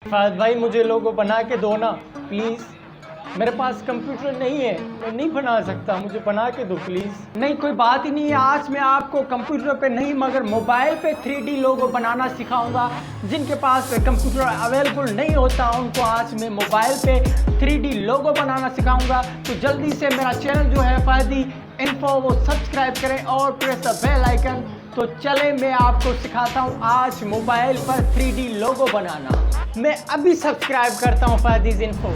फहद भाई मुझे लोगो बना के दो ना प्लीज़। मेरे पास कंप्यूटर नहीं है, मैं नहीं बना सकता, मुझे बना के दो प्लीज़। नहीं कोई बात ही नहीं है, आज मैं आपको कंप्यूटर पे नहीं मगर मोबाइल पे 3D लोगो बनाना सिखाऊंगा। जिनके पास कंप्यूटर अवेलेबल नहीं होता उनको आज मैं मोबाइल पे 3D लोगो बनाना सिखाऊंगा। तो जल्दी से मेरा चैनल जो है फहदी इन्फो वो सब्सक्राइब करें और प्रेस द बेल आइकन। तो चले मैं आपको सिखाता हूँ आज मोबाइल पर 3D लोगो बनाना। मैं अभी सब्सक्राइब करता हूँ फहदीज इन्फो।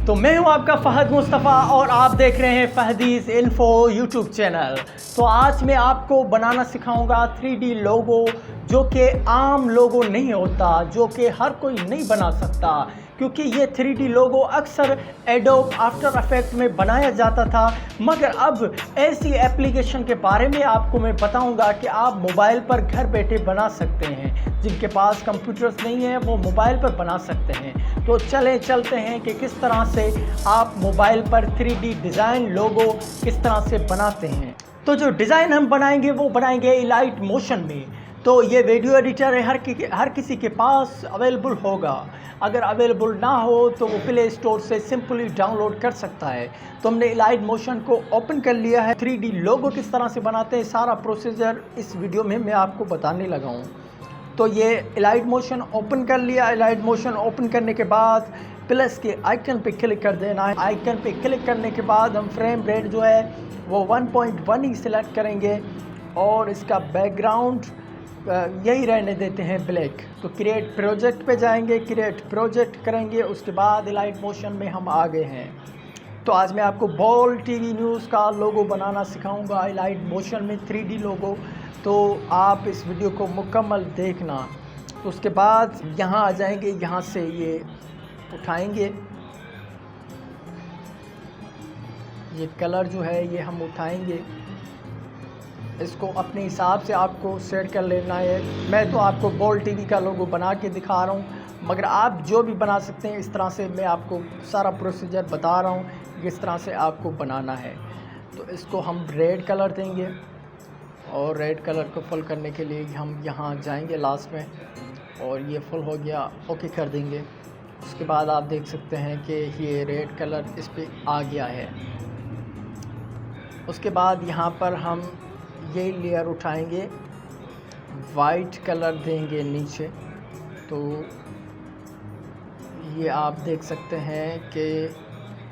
तो मैं हूं आपका फहद मुस्तफ़ा और आप देख रहे हैं फहदीज इन्फो यूट्यूब चैनल। तो आज मैं आपको बनाना सिखाऊंगा 3D लोगो जो कि आम लोगो नहीं होता, जो कि हर कोई नहीं बना सकता, क्योंकि ये 3D लोगो अक्सर एडोब आफ्टर इफेक्ट में बनाया जाता था। मगर अब ऐसी एप्लीकेशन के बारे में आपको मैं बताऊंगा कि आप मोबाइल पर घर बैठे बना सकते हैं। जिनके पास कंप्यूटर्स नहीं है वो मोबाइल पर बना सकते हैं। तो चलते हैं कि किस तरह से आप मोबाइल पर 3D डिज़ाइन लोगो किस तरह से बनाते हैं। तो जो डिज़ाइन हम बनाएंगे वो बनाएंगे इलाइट मोशन में। तो ये वीडियो एडिटर हर किसी के पास अवेलेबल होगा। अगर अवेलेबल ना हो तो वो प्ले स्टोर से सिंपली डाउनलोड कर सकता है। तो हमने इलाइट मोशन को ओपन कर लिया है। 3D लोगो किस तरह से बनाते हैं सारा प्रोसीजर इस वीडियो में मैं आपको बताने लगा हूँ। तो ये इलाइट मोशन ओपन कर लिया। इलाइट मोशन ओपन करने के बाद प्लस के आइकन पे क्लिक कर देना है। आइकन पे क्लिक करने के बाद हम फ्रेम रेट जो है वो 1.1 ही सिलेक्ट करेंगे और इसका बैकग्राउंड यही रहने देते हैं ब्लैक। तो क्रिएट प्रोजेक्ट पे जाएंगे, क्रिएट प्रोजेक्ट करेंगे, उसके बाद इलाइट मोशन में हम आ गए हैं। तो आज मैं आपको बॉल टीवी न्यूज़ का लोगो बनाना सिखाऊंगा इलाइट मोशन में 3D लोगो। तो आप इस वीडियो को मुकम्मल देखना। तो उसके बाद यहाँ आ जाएंगे, यहाँ से ये उठाएंगे, ये कलर जो है ये हम उठाएंगे। इसको अपने हिसाब से आपको सेट कर लेना है। मैं तो आपको बॉल टीवी का लोगो बना के दिखा रहा हूँ, मगर आप जो भी बना सकते हैं इस तरह से मैं आपको सारा प्रोसीजर बता रहा हूँ किस तरह से आपको बनाना है। तो इसको हम रेड कलर देंगे और रेड कलर को फुल करने के लिए हम यहाँ जाएंगे लास्ट में और ये फुल हो गया, ओके कर देंगे। उसके बाद आप देख सकते हैं कि ये रेड कलर इस पर आ गया है। उसके बाद यहाँ पर हम ये लेयर उठाएंगे, वाइट कलर देंगे नीचे। तो ये आप देख सकते हैं कि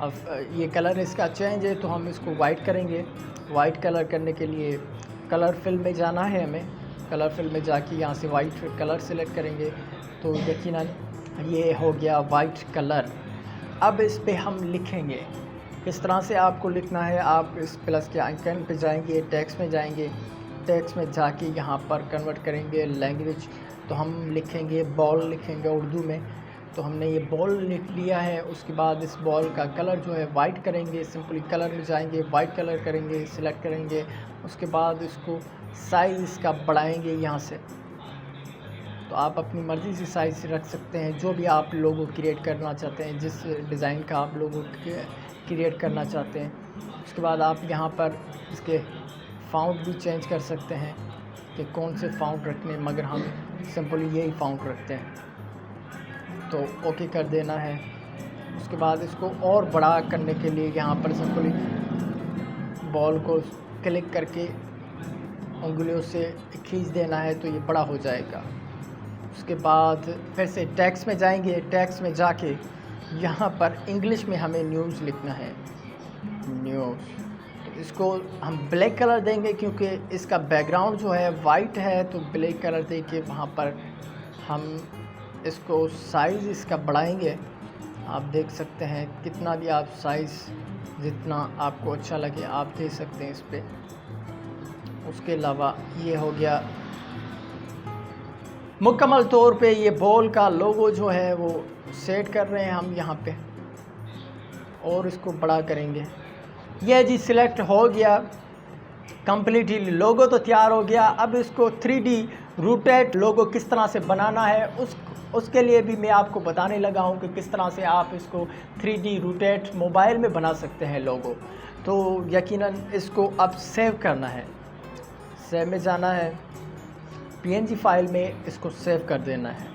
अब ये कलर इसका चेंज है तो हम इसको वाइट करेंगे। वाइट कलर करने के लिए कलर फिल में जाना है हमें। कलर फिल में जाके यहाँ से वाइट कलर सेलेक्ट करेंगे तो यकीनन ये हो गया वाइट कलर। अब इस पे हम लिखेंगे। किस तरह से आपको लिखना है, आप इस प्लस के आइकन पे जाएंगे, टेक्स्ट में जाएंगे, टेक्स्ट में जाके यहाँ पर कन्वर्ट करेंगे लैंग्वेज। तो हम लिखेंगे बॉल, लिखेंगे उर्दू में। तो हमने ये बॉल लिख लिया है। उसके बाद इस बॉल का कलर जो है वाइट करेंगे, सिंपली कलर में जाएंगे, वाइट कलर करेंगे, सिलेक्ट करेंगे। उसके बाद इसको साइज़ का बढ़ाएंगे यहाँ से। तो आप अपनी मर्ज़ी से साइज़ रख सकते हैं, जो भी आप लोगो क्रिएट करना चाहते हैं, जिस डिज़ाइन का आप लोगो क्रिएट करना चाहते हैं। उसके बाद आप यहाँ पर इसके फ़ॉन्ट भी चेंज कर सकते हैं कि कौन से फ़ॉन्ट रखने, मगर हम सिंपली यही फ़ॉन्ट रखते हैं। तो ओके कर देना है। उसके बाद इसको और बड़ा करने के लिए यहाँ पर सिंपली बॉल को क्लिक करके उंगलियों से खींच देना है तो ये बड़ा हो जाएगा। उसके बाद फिर से टेक्स्ट में जाएंगे, टेक्स्ट में जाके यहाँ पर इंग्लिश में हमें न्यूज़ लिखना है, न्यूज़। तो इसको हम ब्लैक कलर देंगे क्योंकि इसका बैकग्राउंड जो है वाइट है। तो ब्लैक कलर दे के वहाँ पर हम इसको साइज़ इसका बढ़ाएंगे। आप देख सकते हैं कितना भी आप साइज़ जितना आपको अच्छा लगे आप दे सकते हैं इस पर। उसके अलावा ये हो गया मुकम्मल तौर पे ये बॉल का लोगो जो है वो सेट कर रहे हैं हम यहाँ पे और इसको बड़ा करेंगे। ये जी सिलेक्ट हो गया, कम्प्लीटली लोगो तो तैयार हो गया। अब इसको 3D रोटेट लोगो किस तरह से बनाना है उसके लिए भी मैं आपको बताने लगा हूँ कि किस तरह से आप इसको 3D रोटेट मोबाइल में बना सकते हैं लोगो। तो यकीनन इसको अब सेव करना है। सेव में जाना है, PNG फाइल में इसको सेव कर देना है,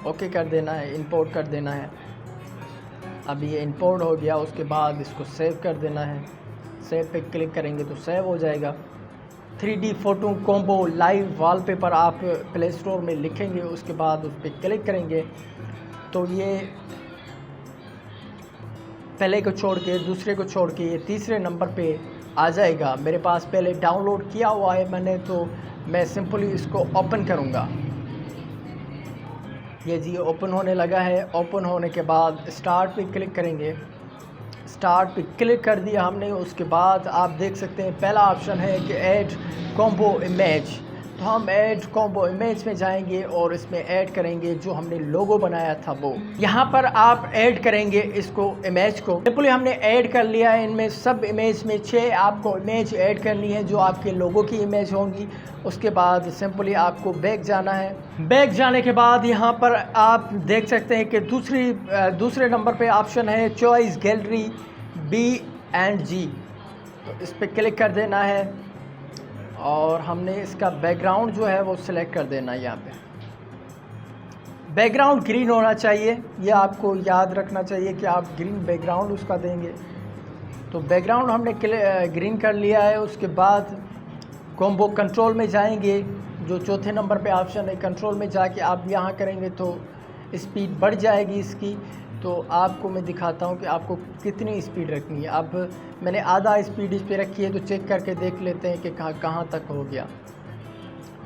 ओके कर देना है, इंपोर्ट कर देना है। अब ये इंपोर्ट हो गया, उसके बाद इसको सेव कर देना है। सेव पे क्लिक करेंगे तो सेव हो जाएगा। 3D photo combo live wallpaper आप प्ले स्टोर में लिखेंगे, उसके बाद उस पर क्लिक करेंगे तो ये पहले को छोड़ के दूसरे को छोड़ के ये तीसरे नंबर पे आ जाएगा। मेरे पास पहले डाउनलोड किया हुआ है मैंने, तो मैं सिंपली इसको ओपन करूँगा। ये जी ओपन होने लगा है। ओपन होने के बाद स्टार्ट पे क्लिक करेंगे। स्टार्ट पे क्लिक कर दिया हमने, उसके बाद आप देख सकते हैं पहला ऑप्शन है कि ऐड कॉम्बो इमेज। तो हम ऐड कॉम्बो इमेज में जाएंगे और इसमें ऐड करेंगे जो हमने लोगो बनाया था वो। यहाँ पर आप ऐड करेंगे इसको इमेज को। सिंपली हमने ऐड कर लिया है। इनमें सब इमेज में 6 आपको इमेज ऐड करनी है जो आपके लोगो की इमेज होंगी। उसके बाद सिंपली आपको बैक जाना है। बैक जाने के बाद यहाँ पर आप देख सकते हैं कि दूसरे नंबर पे ऑप्शन है चॉइस गैलरी B&G। तो इस पर क्लिक कर देना है और हमने इसका बैकग्राउंड जो है वो सिलेक्ट कर देना है। यहाँ पे बैकग्राउंड ग्रीन होना चाहिए, ये आपको याद रखना चाहिए कि आप ग्रीन बैकग्राउंड उसका देंगे। तो बैकग्राउंड हमने ग्रीन कर लिया है। उसके बाद कॉम्बो कंट्रोल में जाएंगे, जो चौथे नंबर पे ऑप्शन है कंट्रोल में जाके आप यहाँ करेंगे तो स्पीड बढ़ जाएगी इसकी। तो आपको मैं दिखाता हूँ कि आपको कितनी स्पीड रखनी है। अब मैंने आधा स्पीड इस पे रखी है, तो चेक करके देख लेते हैं कि कहाँ तक हो गया।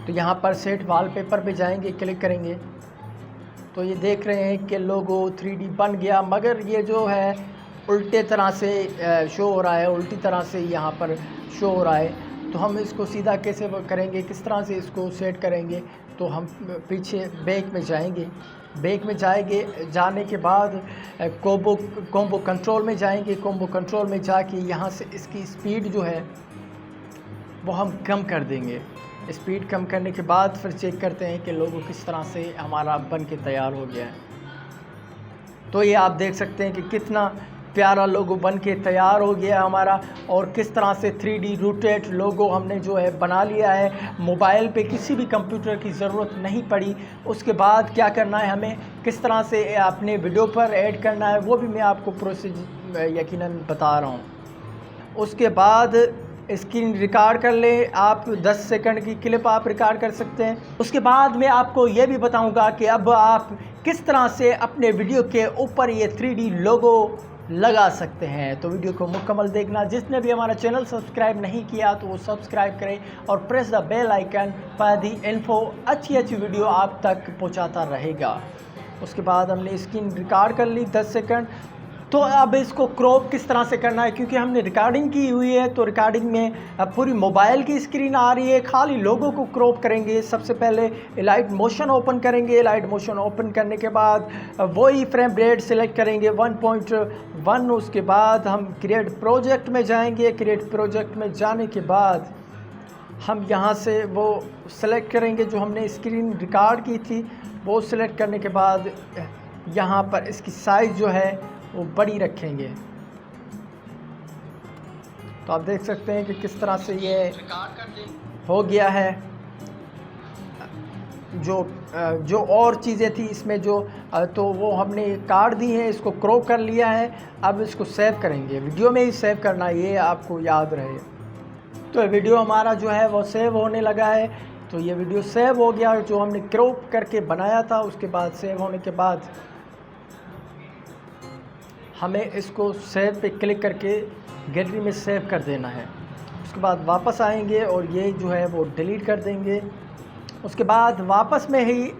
तो यहाँ पर सेट वॉलपेपर पे जाएंगे, क्लिक करेंगे तो ये देख रहे हैं कि लोगो 3D बन गया, मगर ये जो है उल्टे तरह से शो हो रहा है, उल्टी तरह से यहाँ पर शो हो रहा है। तो हम इसको सीधा कैसे करेंगे, किस तरह से इसको सेट करेंगे, तो हम पीछे बैक में जाएंगे। बैक में जाने के बाद कॉम्बो कंट्रोल में जाएंगे। कॉम्बो कंट्रोल में जाके यहाँ से इसकी स्पीड जो है वो हम कम कर देंगे। स्पीड कम करने के बाद फिर चेक करते हैं कि लोगो किस तरह से हमारा बन के तैयार हो गया है। तो ये आप देख सकते हैं कि कितना प्यारा लोगो बन के तैयार हो गया हमारा, और किस तरह से 3D रोटेट लोगो हमने जो है बना लिया है। मोबाइल पे किसी भी कंप्यूटर की ज़रूरत नहीं पड़ी। उसके बाद क्या करना है, हमें किस तरह से अपने वीडियो पर ऐड करना है वो भी मैं आपको प्रोसेस यकीनन बता रहा हूँ। उसके बाद स्क्रीन रिकॉर्ड कर ले आप, 10 सेकंड की क्लिप आप रिकॉर्ड कर सकते हैं। उसके बाद मैं आपको ये भी बताऊंगा कि अब आप किस तरह से अपने वीडियो के ऊपर ये 3D लोगो लगा सकते हैं। तो वीडियो को मुकम्मल देखना। जिसने भी हमारा चैनल सब्सक्राइब नहीं किया तो वो सब्सक्राइब करें और press the bell icon for the info. अच्छी वीडियो आप तक पहुंचाता रहेगा। उसके बाद हमने स्क्रीन रिकॉर्ड कर ली 10 सेकंड। तो अब इसको क्रॉप किस तरह से करना है, क्योंकि हमने रिकॉर्डिंग की हुई है तो रिकॉर्डिंग में अब पूरी मोबाइल की स्क्रीन आ रही है, खाली लोगों को क्रॉप करेंगे। सबसे पहले इलाइट मोशन ओपन करेंगे। इलाइट मोशन ओपन करने के बाद वही फ्रेम रेट सेलेक्ट करेंगे 1.1। उसके बाद हम क्रिएट प्रोजेक्ट में जाएंगे। क्रिएट प्रोजेक्ट में जाने के बाद हम यहाँ से वो सेलेक्ट करेंगे जो हमने स्क्रीन रिकॉर्ड की थी। वो सेलेक्ट करने के बाद यहाँ पर इसकी साइज़ जो है वो बड़ी रखेंगे। तो आप देख सकते हैं कि किस तरह से ये हो गया है। जो और चीज़ें थी इसमें तो वो हमने काट दी हैं, इसको क्रॉप कर लिया है। अब इसको सेव करेंगे, वीडियो में ही सेव करना है, ये आपको याद रहे। तो वीडियो हमारा जो है वो सेव होने लगा है। तो ये वीडियो सेव हो गया जो हमने क्रॉप करके बनाया था। उसके बाद सेव होने के बाद हमें इसको सेव पे क्लिक करके गैलरी में सेव कर देना है। उसके बाद वापस आएंगे और ये जो है वो डिलीट कर देंगे। उसके बाद वापस में ही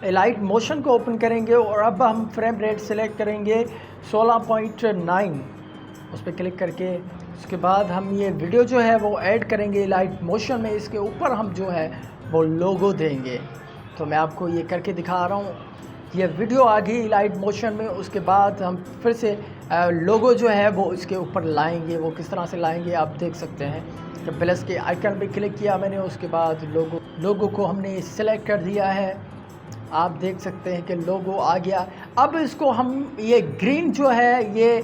इलाइट मोशन को ओपन करेंगे और अब हम फ्रेम रेट सेलेक्ट करेंगे 16.9, उस पर क्लिक करके। उसके बाद हम ये वीडियो जो है वो ऐड करेंगे इलाइट मोशन में। इसके ऊपर हम जो है वो लोगो देंगे। तो मैं आपको ये करके दिखा रहा हूँ। ये वीडियो आ गई इलाइट मोशन में। उसके बाद हम फिर से लोगो जो है वो इसके ऊपर लाएंगे। वो किस तरह से लाएंगे आप देख सकते हैं कि प्लस के आइकन पे क्लिक किया मैंने। उसके बाद लोगो को हमने सेलेक्ट कर दिया है। आप देख सकते हैं कि लोगो आ गया। अब इसको हम ये ग्रीन जो है ये